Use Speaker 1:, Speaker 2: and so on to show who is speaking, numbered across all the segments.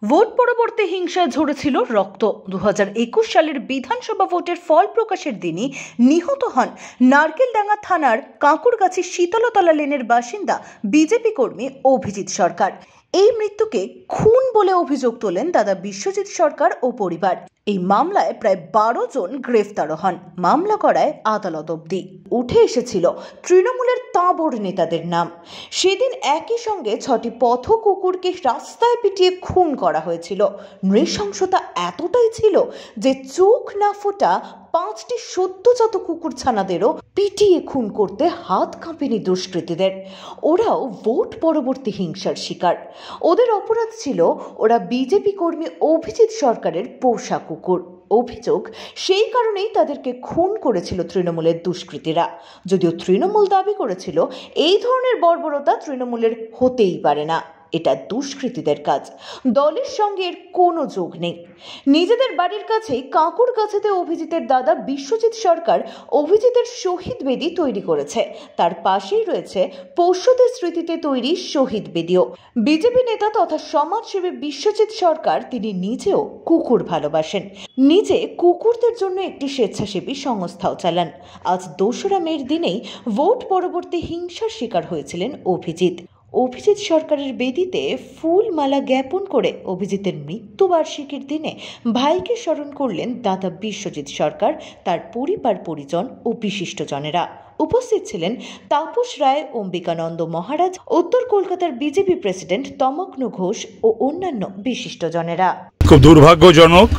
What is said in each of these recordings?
Speaker 1: Vote পরবর্তী হিংসায় ঝরেছিল রক্ত। 2021 সালের বিধানসভা ভোটের ফল প্রকাশের দিনই নিহত হন নারকেলডাঙ্গা থানার কাঁকুরগাছি শীতলতলা লেনের বাসিন্দা বিজেপি কর্মী অভিজিৎ সরকার। এই মৃত্যুকে খুন বলে অভিযোগ তোলেন দাদা বিশ্বজিৎ সরকার ও পরিবার। এই মামলায় প্রায় 12 জন গ্রেফতারও হন। মামলা করায় আদালত অবধি উঠে এসেছিল তৃণমূলের তাঁবড় নেতাদের নাম। সেদিন একই সঙ্গে 6টি পথ কুকুরকে রাস্তায় পিটিয়ে খুন করা হয়েছিল। নৃশংসতা এতটাই ছিল যে চোখ না ফোটা 5টি সদ্যজাত কুকুর ছানাদেরও পিটিয়ে খুন করতে হাত কাঁপেনি দুষ্কৃতীদের। ওরাও ভোট পরবর্তী হিংসার শিকার। ওদের অপরাধ ছিল ওরা বিজেপি কর্মী অভিজিৎ সরকারের পোষা কুকুর। অভিযোগ সেই কারণেই তাদেরকে খুন করেছিল তৃণমূলের দুষ্কৃতীরা। যদিও তৃণমূল দাবি করেছিল এই ধরনের বর্বরতা তৃণমূলের হতেই পারে না, এটা দুষ্কৃতীদের কাজ, দলের সঙ্গে এর কোনো যোগ নেই। নিজেদের বাড়ির কাছেই কাঁকুরগাছিতে অভিজিতের দাদা বিশ্বজিৎ সরকার অভিজিতের শহীদ বেদি তৈরি করেছে। তার পাশেই রয়েছে পশুদের স্মৃতিতে তৈরি শহীদ বেদিও। বিজেপি নেতা তথা সমাজসেবী বিশ্বজিৎ সরকার তিনি নিজেও কুকুর ভালোবাসেন। নিজে কুকুরদের জন্য একটি স্বেচ্ছাসেবী সংস্থাও চালান। আজ 2রা মের দিনেই ভোট পরবর্তী হিংসার শিকার হয়েছিলেন অভিজিৎ। অভিজিৎ সরকারের বেদিতে ফুল মালা জ্ঞাপন করে অভিজিতের মৃত্যুবার্ষিকীর দিনে ভাইকে স্মরণ করলেন দাদা বিশ্বজিৎ সরকার, তার পরিবার পরিজন ও বিশিষ্টজনেরা। উপস্থিত ছিলেন তাপস রায়, অম্বিকানন্দ মহারাজ, উত্তর কলকাতার বিজেপি প্রেসিডেন্ট তমগ্ন ঘোষ ও অন্যান্য বিশিষ্টজনেরা।
Speaker 2: খুব দুর্ভাগ্যজনক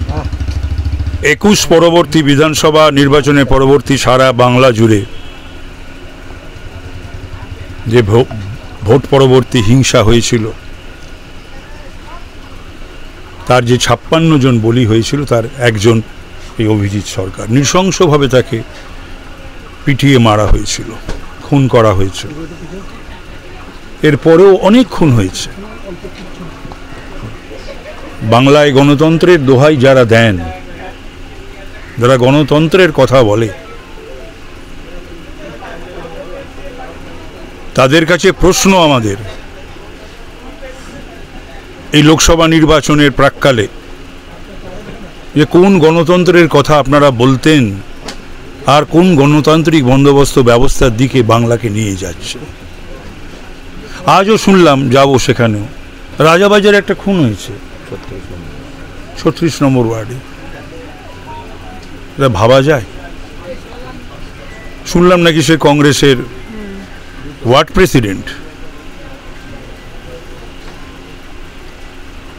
Speaker 2: 21 পরবর্তী বিধানসভা নির্বাচনের পরবর্তী সারা বাংলা জুড়ে যে ভোট পরবর্তী হিংসা হয়েছিল, তার যে 56 জন বলি হয়েছিল তার একজন এই অভিজিৎ সরকার। নৃশংসভাবে তাকে পিটিয়ে মারা হয়েছিল, খুন করা হয়েছিল। এরপরেও অনেক খুন হয়েছে। বাংলায় গণতন্ত্রের দোহাই যারা দেন, যারা গণতন্ত্রের কথা বলে, তাদের কাছে প্রশ্ন আমাদের, এই লোকসভা নির্বাচনের প্রাক্কালে যে কোন গণতন্ত্রের কথা আপনারা বলতেন আর কোন গণতান্ত্রিক বন্দোবস্ত ব্যবস্থার দিকে বাংলাকে নিয়ে যাচ্ছে। আজও শুনলাম, যাব সেখানেও, রাজাবাজারে একটা খুন হয়েছে 36 নম্বর ওয়ার্ডে। এটা ভাবা যায়? শুনলাম নাকি সে কংগ্রেসের ওয়ার্ড প্রেসিডেন্ট।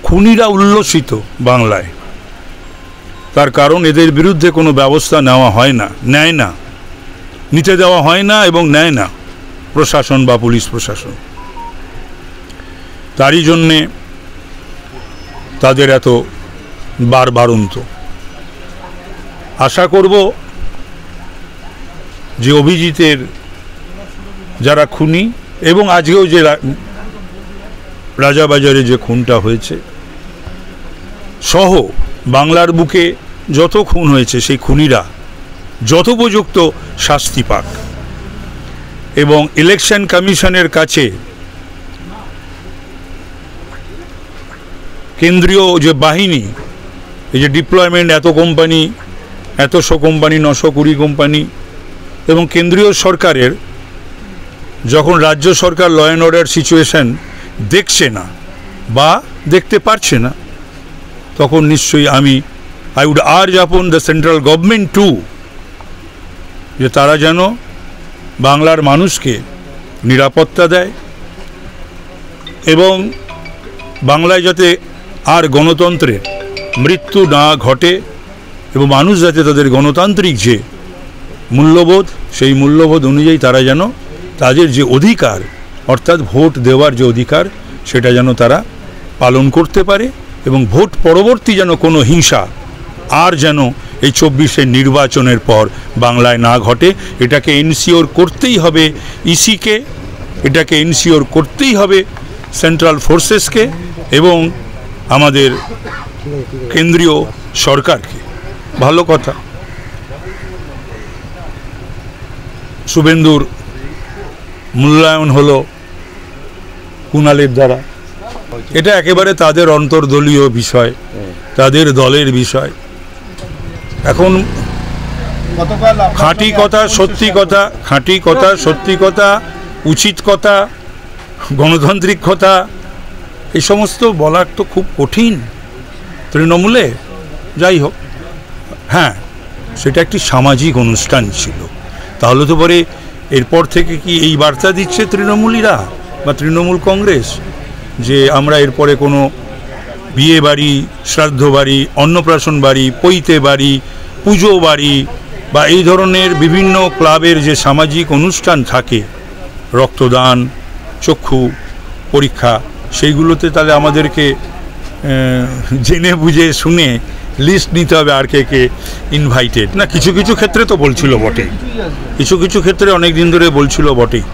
Speaker 2: খুনিরা উল্লসিত বাংলায়, তার কারণ এদের বিরুদ্ধে কোনো ব্যবস্থা নেওয়া হয় না, নেয় না, নিতে দেওয়া হয় না এবং নেয় না প্রশাসন বা পুলিশ প্রশাসন। তারই জন্যে তাদের এত বারবারন্ত। আশা করব যে অভিজিতের যারা খুনি এবং আজকেও যে রাজাবাজারে যে খুনটা হয়েছে সহ বাংলার বুকে যত খুন হয়েছে, সেই খুনিরা যথোপযুক্ত শাস্তি পাক এবং ইলেকশন কমিশনের কাছে কেন্দ্রীয় যে বাহিনী, এই যে ডিপ্লয়মেন্ট, এত কোম্পানি, 100 কোম্পানি, 920 কোম্পানি, এবং কেন্দ্রীয় সরকারের যখন রাজ্য সরকার ল অ্যান্ড অর্ডার সিচুয়েশন দেখছে না বা দেখতে পারছে না, তখন নিশ্চয়ই I would urge upon the central government too, যে তারা যেন বাংলার মানুষকে নিরাপত্তা দেয় এবং বাংলায় যাতে আর গণতন্ত্রের মৃত্যু না ঘটে এবং মানুষ যাতে তাদের গণতান্ত্রিক যে মূল্যবোধ, সেই মূল্যবোধ অনুযায়ী তারা যেন তাদের যে অধিকার, অর্থাৎ ভোট দেওয়ার যে অধিকার, সেটা যেন তারা পালন করতে পারে এবং ভোট পরবর্তী যেন কোনো হিংসা আর যেন এই 24-এর নির্বাচনের পর বাংলায় না ঘটে। এটাকে এনশিওর করতেই হবে ইসিকে, এটাকে এনশিওর করতেই হবে সেন্ট্রাল ফোর্সেসকে এবং আমাদের কেন্দ্রীয় সরকারকে। ভালো কথা, শুভেন্দুর মূল্যায়ন হলো কুণালের দ্বারা, এটা একেবারে তাদের অন্তর্দলীয় বিষয়, তাদের দলের বিষয়। এখন খাঁটি কথা, সত্যি কথা, খাঁটি কথা, সত্যি কথা, উচিত কথা, গণতান্ত্রিক কথা, এই সমস্ত বলার তো খুব কঠিন তৃণমূলে। যাই হোক, হ্যাঁ, সেটা একটি সামাজিক অনুষ্ঠান ছিল। তাহলে তো পরে এরপর থেকে কি এই বার্তা দিচ্ছে তৃণমূলীরা বা তৃণমূল কংগ্রেস যে আমরা এরপরে কোনো বিয়ে বাড়ি, শ্রাদ্ধ বাড়ি, অন্নপ্রাশন বাড়ি, পৈতে বাড়ি, পুজো বাড়ি বা এই ধরনের বিভিন্ন ক্লাবের যে সামাজিক অনুষ্ঠান থাকে, রক্তদান, চক্ষু পরীক্ষা, সেইগুলোতে তাহলে আমাদেরকে জেনে বুঝে শুনে লিস্ট নিতে হবে আর কে ইনভাইটেড না। কিছু কিছু ক্ষেত্রে তো বলছিল বটে, কিছু কিছু ক্ষেত্রে অনেক দিন ধরে বলছিল বটেই,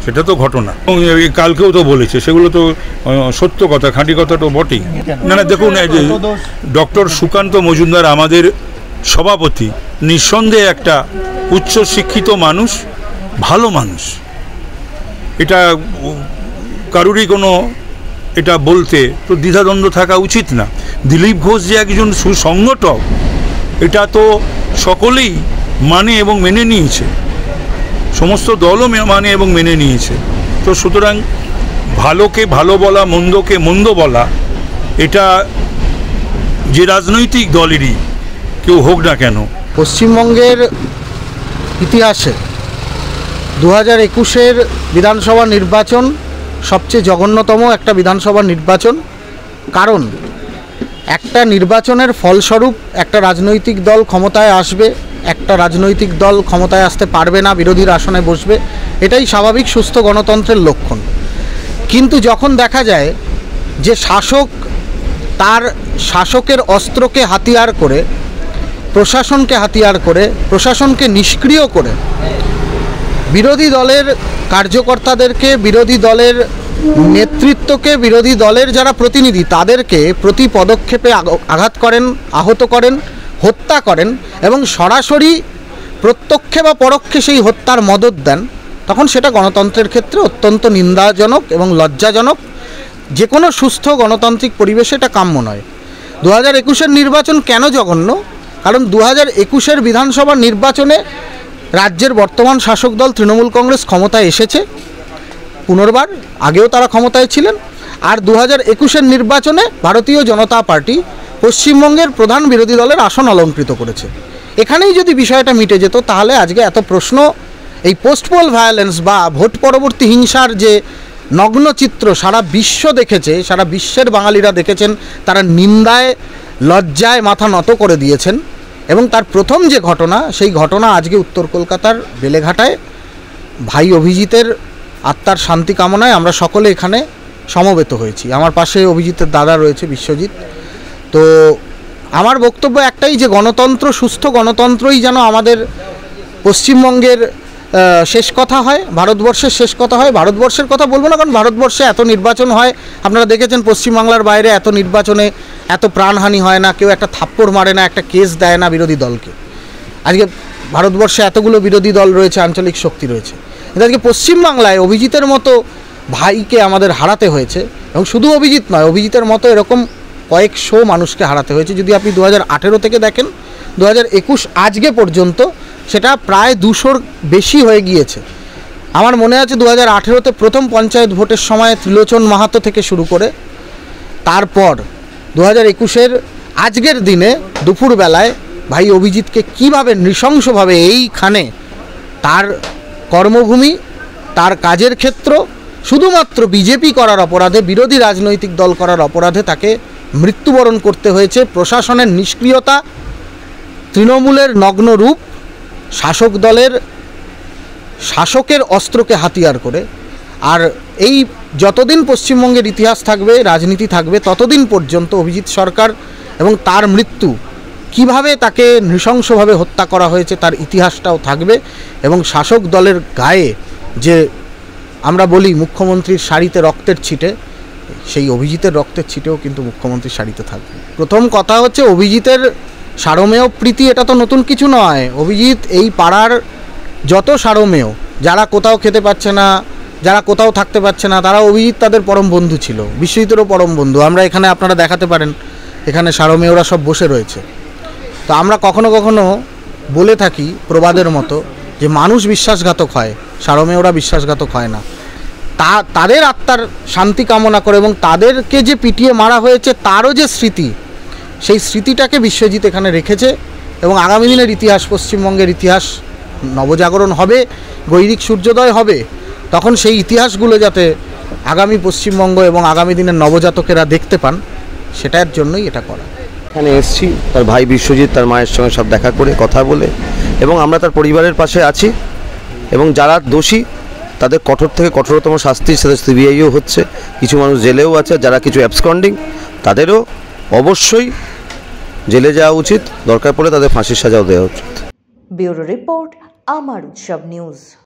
Speaker 2: সেটা তো ঘটনা। কালকেও তো বলেছে, সেগুলো তো সত্য কথা, খাঁটি কথা তো বটেই। না না, দেখুন, ডক্টর সুকান্ত মজুমদার আমাদের সভাপতি, নিঃসন্দেহে একটা উচ্চ শিক্ষিত মানুষ, ভালো মানুষ, এটা কারুরই কোনো এটা বলতে তো দ্বিধাদ্বন্দ্ব থাকা উচিত না। দিলীপ ঘোষ যে একজন সুসংগঠক, এটা তো সকলেই মানে এবং মেনে নিয়েছে, সমস্ত দলও মানে এবং মেনে নিয়েছে। তো সুতরাং ভালোকে ভালো বলা, মন্দকে মন্দ বলা, এটা যে রাজনৈতিক দলেরই কেউ হোক না কেন।
Speaker 3: পশ্চিমবঙ্গের ইতিহাসে 2021-এর বিধানসভা নির্বাচন সবচেয়ে জঘন্যতম একটা বিধানসভা নির্বাচন। কারণ একটা নির্বাচনের ফলস্বরূপ একটা রাজনৈতিক দল ক্ষমতায় আসবে, একটা রাজনৈতিক দল ক্ষমতায় আসতে পারবে না, বিরোধীর আসনে বসবে, এটাই স্বাভাবিক সুস্থ গণতন্ত্রের লক্ষণ। কিন্তু যখন দেখা যায় যে শাসক তার শাসকের অস্ত্রকে হাতিয়ার করে, প্রশাসনকে হাতিয়ার করে, প্রশাসনকে নিষ্ক্রিয় করে বিরোধী দলের কার্যকর্তাদেরকে, বিরোধী দলের নেতৃত্বকে, বিরোধী দলের যারা প্রতিনিধি তাদেরকে প্রতি পদক্ষেপে আঘাত করেন, আহত করেন, হত্যা করেন এবং সরাসরি প্রত্যক্ষে বা পরোক্ষে সেই হত্যার মদত দেন, তখন সেটা গণতন্ত্রের ক্ষেত্রে অত্যন্ত নিন্দাজনক এবং লজ্জাজনক। যে কোনো সুস্থ গণতান্ত্রিক পরিবেশে এটা কাম্য নয়। 2021-এর নির্বাচন কেন জঘন্য? কারণ 2021-এর বিধানসভা নির্বাচনে রাজ্যের বর্তমান শাসক দল তৃণমূল কংগ্রেস ক্ষমতায় এসেছে পুনর্বার, আগেও তারা ক্ষমতায় ছিলেন। আর 2021-এর নির্বাচনে ভারতীয় জনতা পার্টি পশ্চিমবঙ্গের প্রধান বিরোধী দলের আসন অলঙ্কৃত করেছে। এখানেই যদি বিষয়টা মিটে যেত তাহলে আজকে এত প্রশ্ন, এই পোস্ট পোল ভায়োলেন্স বা ভোট পরবর্তী হিংসার যে নগ্ন চিত্র সারা বিশ্ব দেখেছে, সারা বিশ্বের বাঙালিরা দেখেছেন, তারা নিন্দায় লজ্জায় মাথা নত করে দিয়েছেন। এবং তার প্রথম যে ঘটনা, সেই ঘটনা আজকে উত্তর কলকাতার বেলেঘাটায় ভাই অভিজিতের আত্মার শান্তি কামনায় আমরা সকলে এখানে সমবেত হয়েছি। আমার পাশে অভিজিতের দাদা রয়েছে বিশ্বজিৎ। তো আমার বক্তব্য একটাই, যে গণতন্ত্র, সুস্থ গণতন্ত্রই যেন আমাদের পশ্চিমবঙ্গের শেষ কথা হয়, ভারতবর্ষের শেষ কথা হয়। ভারতবর্ষের কথা বলবো না, কারণ ভারতবর্ষে এত নির্বাচন হয়, আপনারা দেখেছেন পশ্চিমবাংলার বাইরে এত নির্বাচনে এত প্রাণহানি হয় না, কেউ একটা থাপ্পড় মারে না, একটা কেস দেয় না বিরোধী দলকে। আজকে ভারতবর্ষে এতগুলো বিরোধী দল রয়েছে, আঞ্চলিক শক্তি রয়েছে, কিন্তু আজকে পশ্চিমবাংলায় অভিজিতের মতো ভাইকে আমাদের হারাতে হয়েছে। এবং শুধু অভিজিৎ নয়, অভিজিতের মতো এরকম কয়েকশো মানুষকে হারাতে হয়েছে। যদি আপনি 2018 থেকে দেখেন, 2021 আজকে পর্যন্ত সেটা প্রায় 200-র বেশি হয়ে গিয়েছে। আমার মনে আছে 2018-তে প্রথম পঞ্চায়েত ভোটের সময় ত্রিলোচন মাহাতো থেকে শুরু করে, তারপর 2021-এর আজকের দিনে দুপুরবেলায় ভাই অভিজিৎকে কীভাবে নৃশংসভাবে এইখানে তার কর্মভূমি, তার কাজের ক্ষেত্র, শুধুমাত্র বিজেপি করার অপরাধে, বিরোধী রাজনৈতিক দল করার অপরাধে তাকে মৃত্যুবরণ করতে হয়েছে। প্রশাসনের নিষ্ক্রিয়তা, তৃণমূলের নগ্ন রূপ, শাসক দলের শাসকের অস্ত্রকে হাতিয়ার করে। আর এই যতদিন পশ্চিমবঙ্গের ইতিহাস থাকবে, রাজনীতি থাকবে, ততদিন পর্যন্ত অভিজিৎ সরকার এবং তার মৃত্যু, কিভাবে তাকে নৃশংসভাবে হত্যা করা হয়েছে তার ইতিহাসটাও থাকবে। এবং শাসক দলের গায়ে যে আমরা বলি মুখ্যমন্ত্রীর শাড়িতে রক্তের ছিটে, সেই অভিজিতের রক্তের ছিটেও কিন্তু মুখ্যমন্ত্রীর শাড়িতে থাকবে। প্রথম কথা হচ্ছে, অভিজিতের সারমেয় প্রীতি, এটা তো নতুন কিছু নয়। অভিজিৎ এই পাড়ার যত সারমেয়, যারা কোথাও খেতে পাচ্ছে না, যারা কোথাও থাকতে পারছে না, তারা অভিজিৎ তাদের পরম বন্ধু ছিল, বিশ্বজিতেরও পরম বন্ধু। আমরা এখানে আপনারা দেখাতে পারেন, এখানে সারমেয়রা সব বসে রয়েছে। তো আমরা কখনো কখনো বলে থাকি প্রবাদের মতো যে মানুষ বিশ্বাসঘাতক হয়, সারমেয়রা বিশ্বাসঘাতক হয় না। তাদের আত্মার শান্তি কামনা করে এবং তাদেরকে যে পিটিয়ে মারা হয়েছে তারও যে স্মৃতি, সেই স্মৃতিটাকে বিশ্বজিৎ এখানে রেখেছে। এবং আগামী দিনের ইতিহাস, পশ্চিমবঙ্গের ইতিহাস নবজাগরণ হবে, গৈরিক সূর্যোদয় হবে, তখন সেই ইতিহাসগুলো যাতে আগামী পশ্চিমবঙ্গ এবং আগামী দিনের নবজাতকেরা দেখতে পান, সেটার জন্যই এটা করা।
Speaker 4: এখানে এসেছি তার ভাই বিশ্বজিৎ, তার মায়ের সঙ্গে সব দেখা করে কথা বলে, এবং আমরা তার পরিবারের পাশে আছি। এবং যারা দোষী তাদের কঠোর থেকে কঠোরতম শাস্তির সাথে সিবিআইও হচ্ছে, কিছু মানুষ জেলেও আছে, যারা কিছু অ্যাবসকন্ডিং তাদেরও অবশ্যই জেলে যাওয়া উচিত, দরকার পড়লে তাদের ফাঁসির সাজাও দেওয়া উচিত।
Speaker 1: ব্যুরো রিপোর্ট, আমার উৎসব নিউজ।